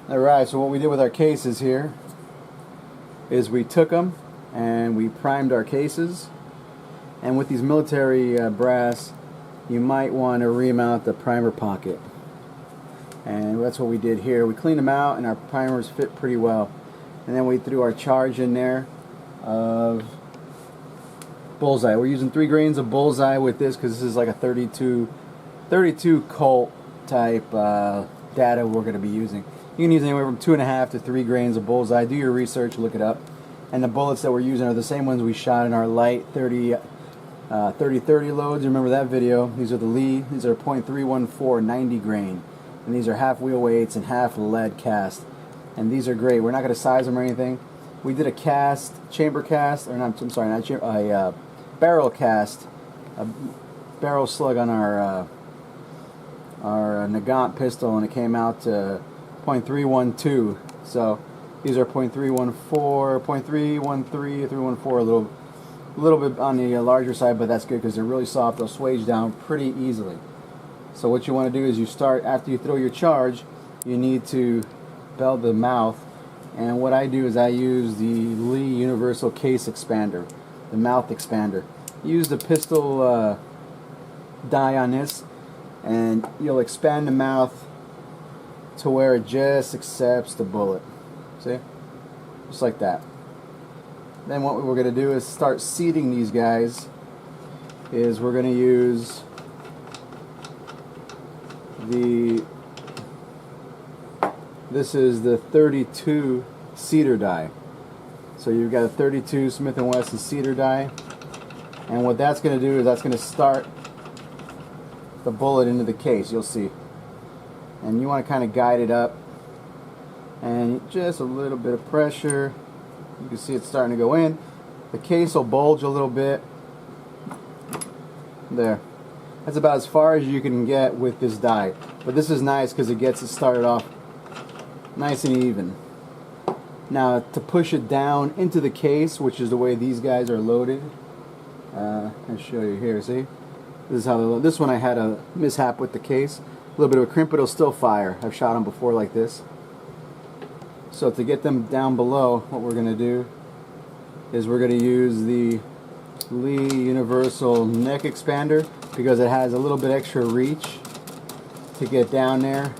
Alright, so what we did with our cases here is we took them and we primed our cases, and with these military brass you might want to remount the primer pocket, and that's what we did here. We cleaned them out and our primers fit pretty well, and then we threw our charge in there of Bullseye. We're using 3 grains of Bullseye with this because this is like a 32 Colt type data we're going to be using. You can use anywhere from 2.5 to 3 grains of Bullseye. Do your research, look it up. And the bullets that we're using are the same ones we shot in our light 30 loads. Remember that video? These are the Lee. These are .314 90 grain, and these are half wheel weights and half lead cast. And these are great. We're not going to size them or anything. We did a cast, chamber cast, or not? I'm sorry, not chamber, a barrel cast, a barrel slug on our Nagant pistol, and it came out to .312. So these are .314, .313, 314, a little bit on the larger side, but that's good because they're really soft. They'll swage down pretty easily. So what you want to do is you start, after you throw your charge, you need to belt the mouth. And what I do is I use the Lee Universal Case Expander, the mouth expander. Use the pistol die on this, and you'll expand the mouth to where it just accepts the bullet. See? Just like that. Then what we're going to do is start seating these guys. We're going to use this is the 32 cedar die. So you've got a 32 Smith & Wesson cedar die, and what that's going to do is that's going to start the bullet into the case. You'll see, and you want to kind of guide it up, and just a little bit of pressure. You can see it's starting to go in. The case will bulge a little bit. There. That's about as far as you can get with this die. But this is nice because it gets it started off nice and even. Now to push it down into the case, which is the way these guys are loaded, I'll show you here. See, this is how they load. This one I had a mishap with the case, a little bit of a crimp, but it'll still fire. I've shot them before like this. So to get them down below, what we're going to do is we're going to use the Lee Universal Neck Expander because it has a little bit extra reach to get down there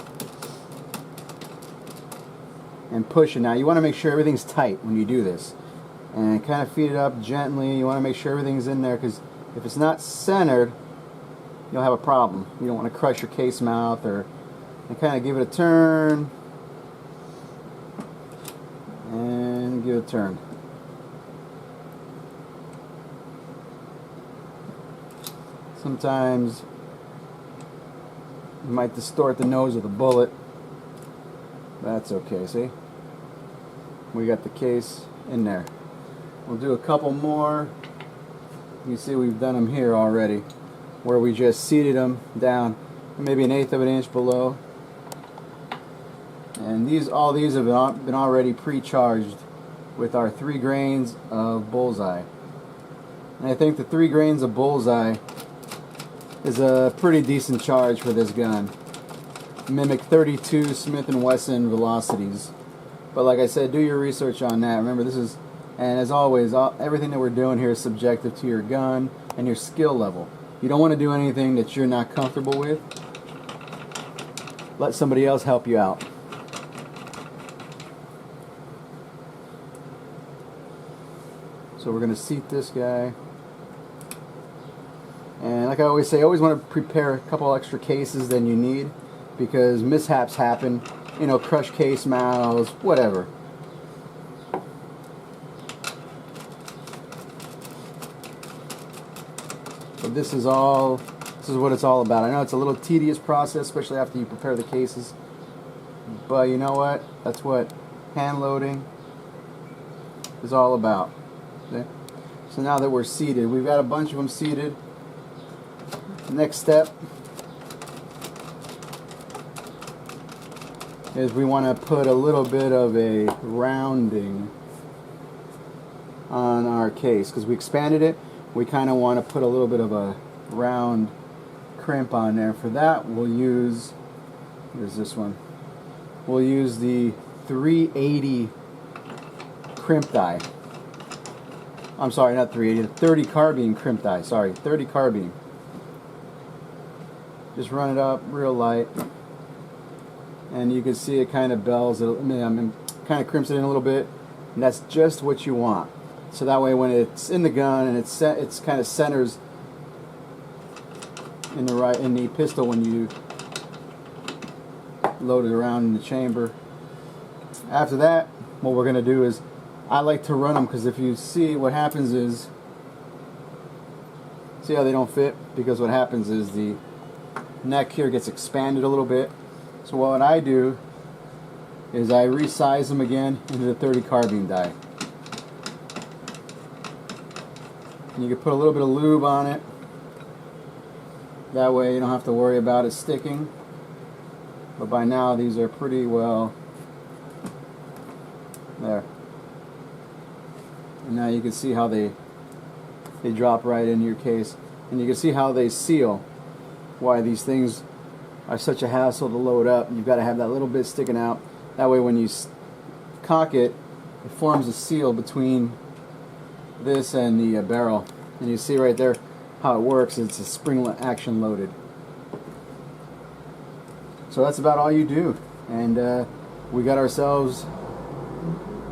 and push it. Now you want to make sure everything's tight when you do this, and kind of feed it up gently. You want to make sure everything's in there, because if it's not centered, you'll have a problem. You don't want to crush your case mouth, and kind of give it a turn and give it a turn. Sometimes you might distort the nose of the bullet. That's okay, see? We got the case in there. We'll do a couple more. You see we've done them here already, where we just seated them down maybe 1/8 of an inch below. And all these have been already pre-charged with our 3 grains of Bullseye. And I think the 3 grains of Bullseye is a pretty decent charge for this gun. Mimic 32 Smith & Wesson velocities. But like I said, do your research on that. Remember, this is, and as always, everything that we're doing here is subjective to your gun and your skill level. You don't want to do anything that you're not comfortable with. Let somebody else help you out. So we're going to seat this guy. And like I always say, always want to prepare a couple extra cases than you need, because mishaps happen. You know, crushed case mouths, whatever. But this is what it's all about. I know it's a little tedious process, especially after you prepare the cases. But you know what? That's what hand loading is all about. Okay? So now that we're seated, we've got a bunch of them seated. Next step is we want to put a little bit of a rounding on our case, because we expanded it. We kind of want to put a little bit of a round crimp on there. For that, we'll use, what is this one? we'll use the 380 crimp die. I'm sorry, not 380, the 30 carbine crimp die. Sorry, 30 carbine. Just run it up real light, and you can see it kind of bells. Kind of crimps it in a little bit, and that's just what you want. So that way, when it's in the gun and it's kind of centers in the pistol when you load it around in the chamber. After that, what we're going to do is, I like to run them, because if you see, what happens is, see how they don't fit? Because what happens is the neck here gets expanded a little bit. So what I do is I resize them again into the 30 carbine die. And you can put a little bit of lube on it. That way you don't have to worry about it sticking. But by now these are pretty well there. And now you can see how they drop right into your case. And you can see how they seal. Why these things are such a hassle to load up. You've got to have that little bit sticking out. That way when you cock it, it forms a seal between this and the barrel. And you see right there how it works. It's a spring action loaded. So that's about all you do. And we got ourselves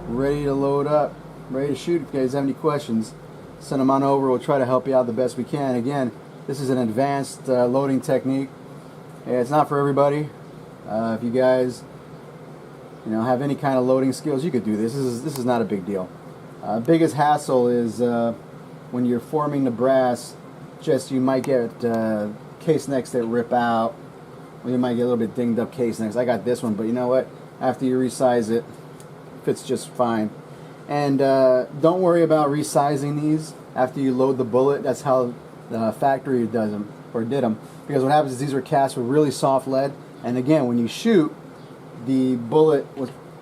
ready to load up, ready to shoot. If you guys have any questions, send them on over. We'll try to help you out the best we can. Again, this is an advanced loading technique. It's not for everybody. If you guys have any kind of loading skills, you could do this. This is not a big deal. Biggest hassle is when you're forming the brass. Just you might get case necks that rip out, or you might get a little bit dinged up case necks. I got this one, but you know what? After you resize it, fits just fine. And don't worry about resizing these after you load the bullet. That's how the factory does them, or did them. Because what happens is these are cast with really soft lead, and again, when you shoot, the bullet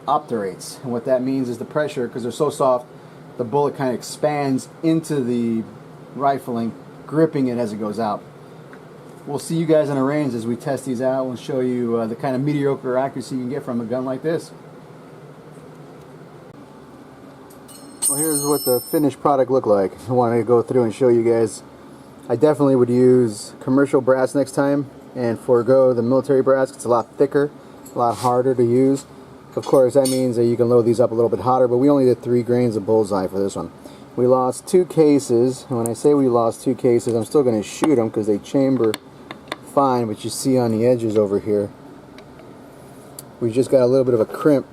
obturates. And what that means is the pressure, because they're so soft, the bullet kind of expands into the rifling, gripping it as it goes out. We'll see you guys in the range as we test these out. We'll show you the kind of mediocre accuracy you can get from a gun like this. Well, here's what the finished product looked like. I want to go through and show you guys. I definitely would use commercial brass next time and forego the military brass. It's a lot thicker, a lot harder to use. Of course, that means that you can load these up a little bit hotter, but we only did 3 grains of bullseye for this one. We lost 2 cases, and when I say we lost 2 cases, I'm still going to shoot them because they chamber fine, but you see on the edges over here, we just got a little bit of a crimp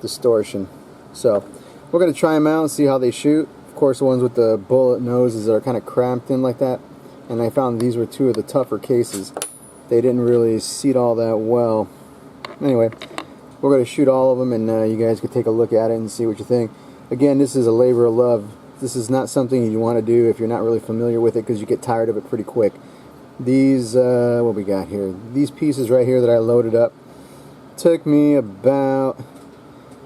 distortion. So we're going to try them out and see how they shoot. Of course, the ones with the bullet noses are kind of cramped in like that, and I found these were 2 of the tougher cases. They didn't really seat all that well. Anyway, we're going to shoot all of them, and you guys can take a look at it and see what you think. Again, this is a labor of love. This is not something you want to do if you're not really familiar with it, because you get tired of it pretty quick. These, what we got here, these pieces right here that I loaded up took me about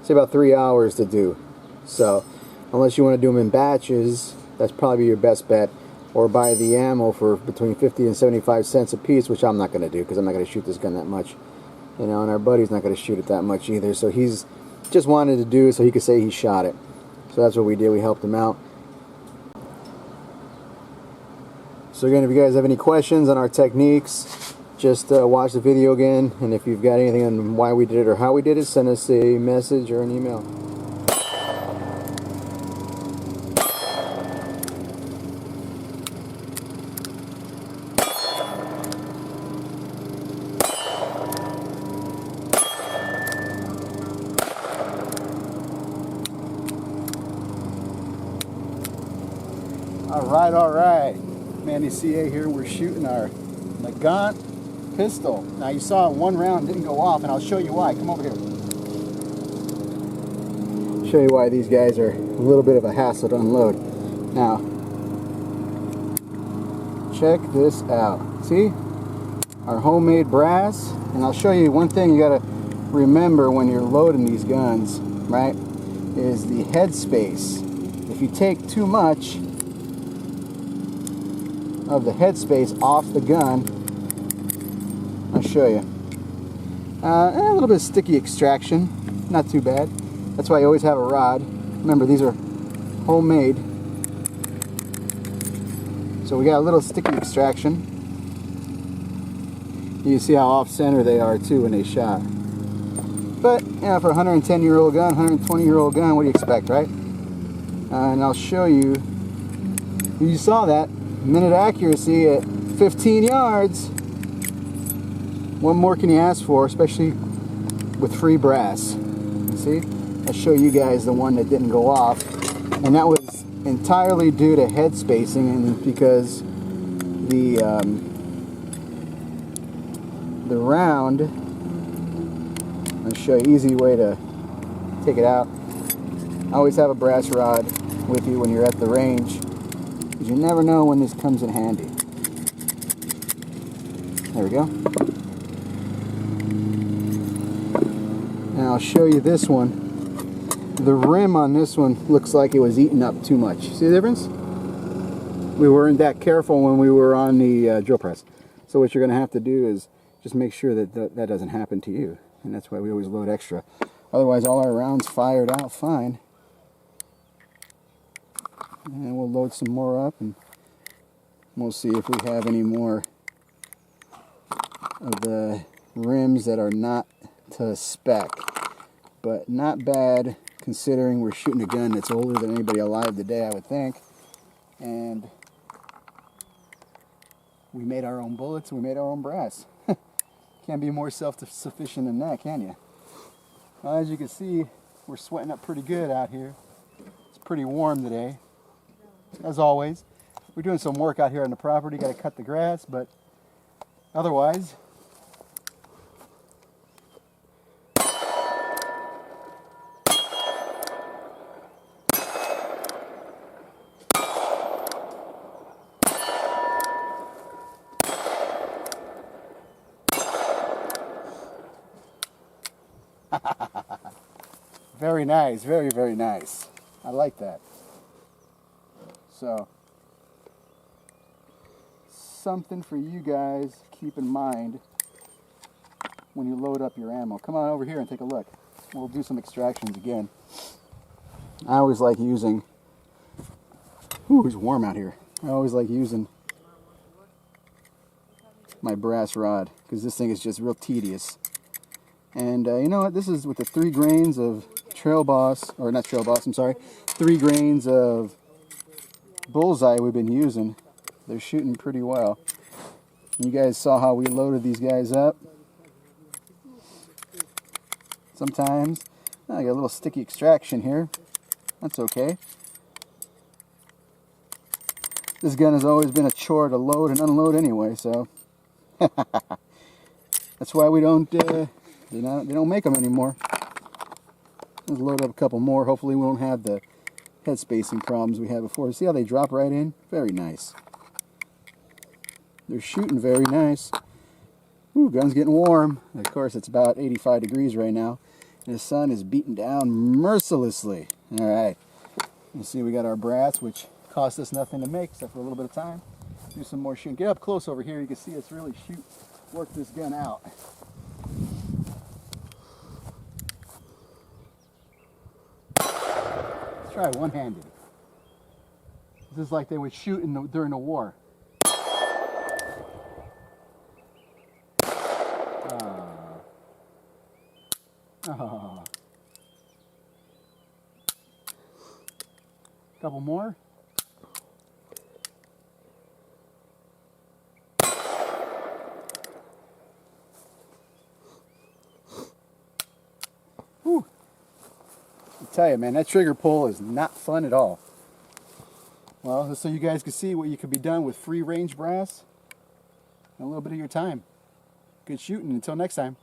3 hours to do. So unless you want to do them in batches, that's probably your best bet, or buy the ammo for between 50 and 75 cents a piece, which I'm not going to do because I'm not going to shoot this gun that much, and our buddy's not going to shoot it that much either. So he's just wanted to do it so he could say he shot it. So that's what we did. We helped him out. So again, if you guys have any questions on our techniques, just watch the video again, and if you've got anything on why we did it or how we did it, send us a message or an email. All right. Mandy CA here. We're shooting our Nagant pistol. Now you saw one round didn't go off, and I'll show you why. Come over here. Show you why these guys are a little bit of a hassle to unload. Now, check this out. See? Our homemade brass. And I'll show you one thing you gotta remember when you're loading these guns, right? Is the headspace. If you take too much of the headspace off the gun, I'll show you. A little bit of sticky extraction, not too bad. That's why you always have a rod. Remember, these are homemade. So we got a little sticky extraction. You see how off-center they are too when they shot. But yeah, for a 110-year-old gun, 120-year-old gun, what do you expect, right? And I'll show you. You saw that minute accuracy at 15 yards. What more can you ask for, especially with free brass? You see? I'll show you guys the one that didn't go off, and that was entirely due to head spacing, and because the round. I'll show you an easy way to take it out. Always have a brass rod with you when you're at the range, because you never know when this comes in handy. There we go. Now I'll show you this one. The rim on this one looks like it was eaten up too much. See the difference? We weren't that careful when we were on the drill press. So what you're going to have to do is just make sure that that doesn't happen to you. And that's why we always load extra. Otherwise, all our rounds fired out fine. And we'll load some more up, and we'll see if we have any more of the rims that are not to spec. But not bad, considering we're shooting a gun that's older than anybody alive today, I would think. And we made our own bullets, we made our own brass. Can't be more self-sufficient than that, can you? Well, as you can see, we're sweating up pretty good out here. It's pretty warm today, as always. We're doing some work out here on the property, got to cut the grass, but otherwise, very nice, very, very nice. I like that. So, something for you guys to keep in mind when you load up your ammo. Come on over here and take a look. We'll do some extractions again. I always like using, ooh, it's warm out here. I always like using my brass rod, because this thing is just real tedious. And you know what, this is with the 3 grains of Trail Boss, or not Trail Boss, I'm sorry, 3 grains of Bullseye we've been using. They're shooting pretty well. You guys saw how we loaded these guys up. Sometimes, I got a little sticky extraction here. That's okay. This gun has always been a chore to load and unload anyway, so that's why we don't, they don't make them anymore. Let's load up a couple more. Hopefully we won't have the head spacing problems we had before. See how they drop right in? Very nice. They're shooting very nice. Ooh, gun's getting warm. Of course, it's about 85 degrees right now, and the sun is beating down mercilessly. All right. You see we got our brass, which cost us nothing to make except for a little bit of time. Do some more shooting. Get up close over here. You can see us really work this gun out. Let's try one-handed. This is like they would shoot during the war. Oh. Couple more. Whew. I tell you, man, that trigger pull is not fun at all. Well, just so you guys can see what you could be done with free range brass in a little bit of your time. Good shooting. Until next time.